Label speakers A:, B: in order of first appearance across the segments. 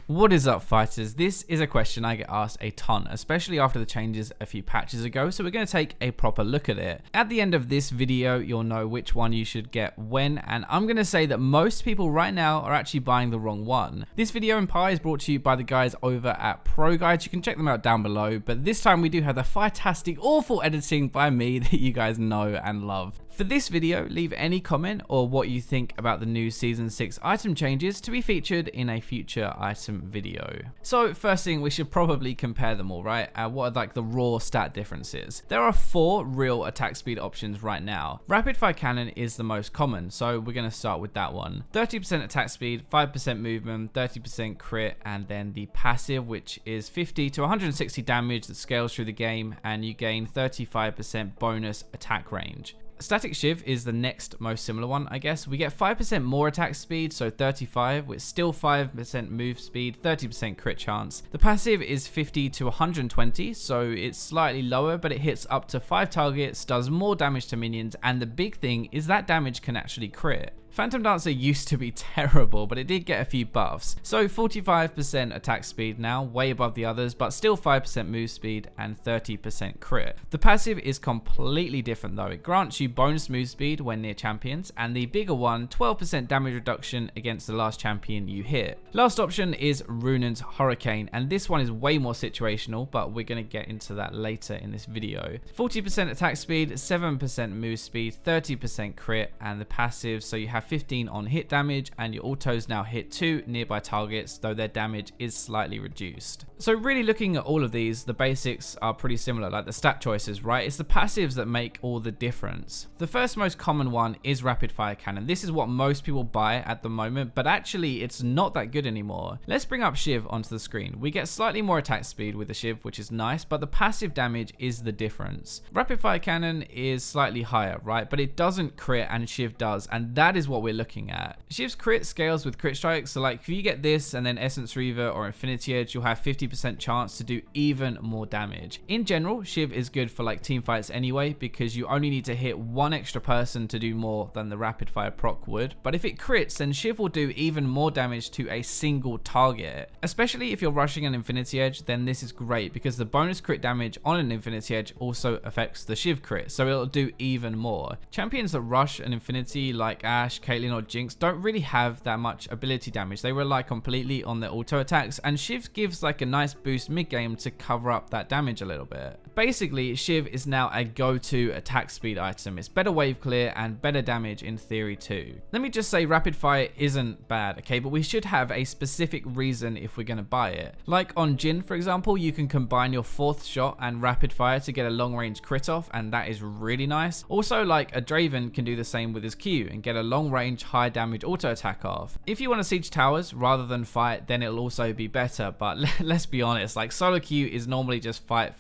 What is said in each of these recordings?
A: What is up, fighters? This is a question I get asked a ton, especially after the changes a few patches ago, so we're going to take a proper look at it. At the end of this video, you'll know which one you should get when, and I'm going to say that most people right now are actually buying the wrong one. This video in Pi is brought to you by the guys over at Pro Guides. You can check them out down below, but this time we do have the fantastic, awful editing by me that you guys know and love. For this video, leave any comment or what you think about the new Season 6 item changes to be featured in a future item video. So first thing, we should probably compare them all, right? What are like the raw stat differences? There are 4 real attack speed options right now. Rapid Fire Cannon is the most common, so we're going to start with that one. 30% attack speed, 5% movement, 30% crit, and then the passive, which is 50 to 160 damage that scales through the game, and you gain 35% bonus attack range. Static Shiv is the next most similar one, I guess. We get 5% more attack speed, so 35, with still 5% move speed, 30% crit chance. The passive is 50 to 120, so it's slightly lower, but it hits up to 5 targets, does more damage to minions, and the big thing is that damage can actually crit. Phantom Dancer used to be terrible, but it did get a few buffs. So 45% attack speed now, way above the others, but still 5% move speed and 30% crit. The passive is completely different though. It grants you bonus move speed when near champions, and the bigger one, 12% damage reduction against the last champion you hit. Last option is Runan's Hurricane, and this one is way more situational, but we're going to get into that later in this video. 40% attack speed, 7% move speed, 30% crit, and the passive, so you have 15 on hit damage, and your autos now hit 2 nearby targets, though their damage is slightly reduced. So really looking at all of these, the basics are pretty similar, like the stat choices, right? It's the passives that make all the difference. The first most common one is Rapid Fire Cannon. This is what most people buy at the moment, but actually it's not that good anymore. Let's bring up Shiv onto the screen. We get slightly more attack speed with the Shiv, which is nice, but the passive damage is the difference. Rapid Fire Cannon is slightly higher, right? But it doesn't crit, and Shiv does, and that is what we're looking at. Shiv's crit scales with crit strikes, so like if you get this and then Essence Reaver or Infinity Edge, you'll have 50% chance to do even more damage. In general, Shiv is good for like team fights anyway, because you only need to hit one extra person to do more than the rapid fire proc would, but if it crits, then Shiv will do even more damage to a single target. Especially if you're rushing an Infinity Edge, then this is great because the bonus crit damage on an Infinity Edge also affects the Shiv crit, so it'll do even more. Champions that rush an Infinity like Ashe, Caitlyn, or Jinx don't really have that much ability damage. They rely completely on their auto attacks, and Shiv gives like a nice boost mid game to cover up that damage a little bit. Basically, Shiv is now a go-to attack speed item. It's better wave clear and better damage in theory too. Let me just say rapid fire isn't bad, okay, but we should have a specific reason if we're going to buy it. Like on Jhin, for example, you can combine your 4th shot and rapid fire to get a long range crit off, and that is really nice. Also, like a Draven can do the same with his Q and get a long range high damage auto attack off. If you want to siege towers rather than fight, then it'll also be better, but let's be honest, like solo Q is normally just fight,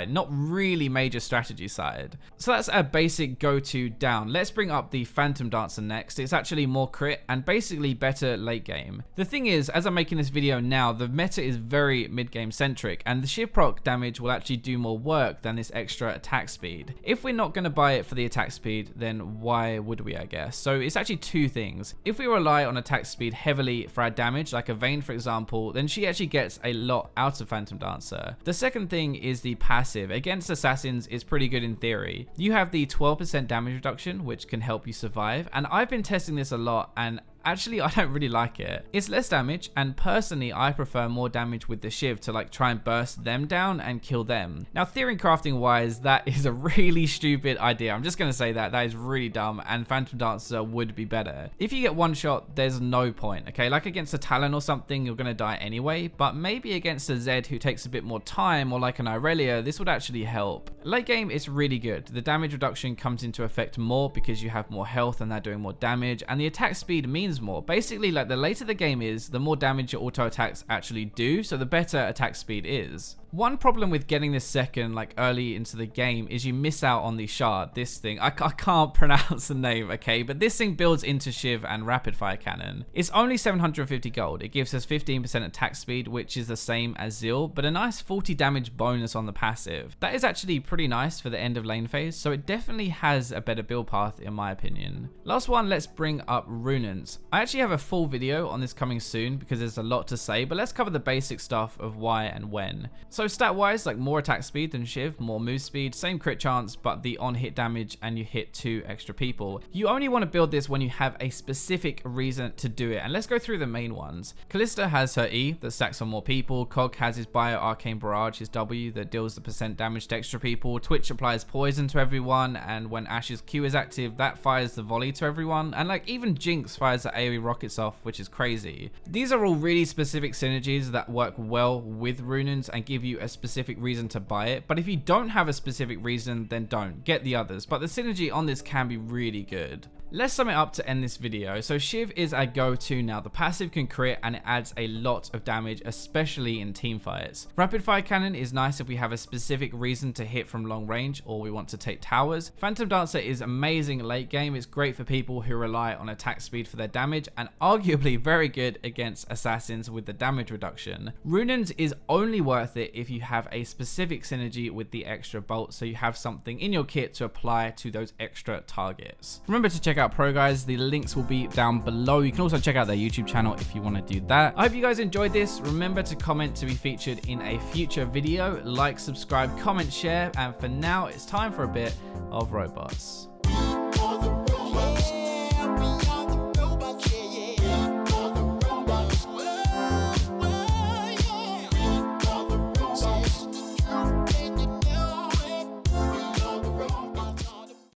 A: not really major strategy side. So that's a basic go-to down. Let's bring up the Phantom Dancer next. It's actually more crit and basically better late game. The thing is, as I'm making this video now, the meta is very mid game centric, and the Shiv proc damage will actually do more work than this extra attack speed. If we're not going to buy it for the attack speed, then why would we, I guess? So it's actually 2 things. If we rely on attack speed heavily for our damage, like a Vayne for example, then she actually gets a lot out of Phantom Dancer. The second thing is the passive. Against assassins is pretty good in theory. You have the 12% damage reduction, which can help you survive, and I've been testing this a lot, and actually, I don't really like it. It's less damage, and personally, I prefer more damage with the Shiv to like try and burst them down and kill them. Now, theory crafting wise, that is a really stupid idea. I'm just going to say that is really dumb, and Phantom Dancer would be better. If you get one shot, there's no point, okay? Like against a Talon or something, you're going to die anyway, but maybe against a Zed who takes a bit more time, or like an Irelia, this would actually help. Late game, it's really good. The damage reduction comes into effect more because you have more health and they're doing more damage, and the attack speed means more. Basically, like the later the game is, the more damage your auto attacks actually do, so the better attack speed is. One problem with getting this second like early into the game is you miss out on the shard. This thing, I can't pronounce the name, okay, but this thing builds into Shiv and Rapid Fire Cannon. It's only 750 gold. It gives us 15% attack speed, which is the same as Zeal, but a nice 40 damage bonus on the passive. That is actually pretty nice for the end of lane phase, so it definitely has a better build path in my opinion. Last one, let's bring up Runans. I actually have a full video on this coming soon because there's a lot to say, but let's cover the basic stuff of why and when. So stat wise, like more attack speed than Shiv, more move speed, same crit chance, but the on hit damage, and you hit 2 extra people. You only want to build this when you have a specific reason to do it, and let's go through the main ones. Kalista has her E that stacks on more people, Cog has his Bio Arcane Barrage, his W that deals the % damage to extra people, Twitch applies poison to everyone, and when Ash's Q is active, that fires the volley to everyone, and like even Jinx fires the AoE rockets off, which is crazy. These are all really specific synergies that work well with Runans and give you a specific reason to buy it, but if you don't have a specific reason, then don't. Get the others, but the synergy on this can be really good. Let's sum it up to end this video. So Shiv is a go-to now. The passive can crit and it adds a lot of damage, especially in team fights. Rapid Fire Cannon is nice if we have a specific reason to hit from long range or we want to take towers. Phantom Dancer is amazing late game. It's great for people who rely on attack speed for their damage and arguably very good against assassins with the damage reduction. Runans is only worth it if you have a specific synergy with the extra bolt, so you have something in your kit to apply to those extra targets. Remember to check out Pro Guys, the links will be down below. You can also check out their YouTube channel if you want to do that. I hope you guys enjoyed this. Remember to comment to be featured in a future video. Like, subscribe, comment, share, and for now it's time for a bit of robots.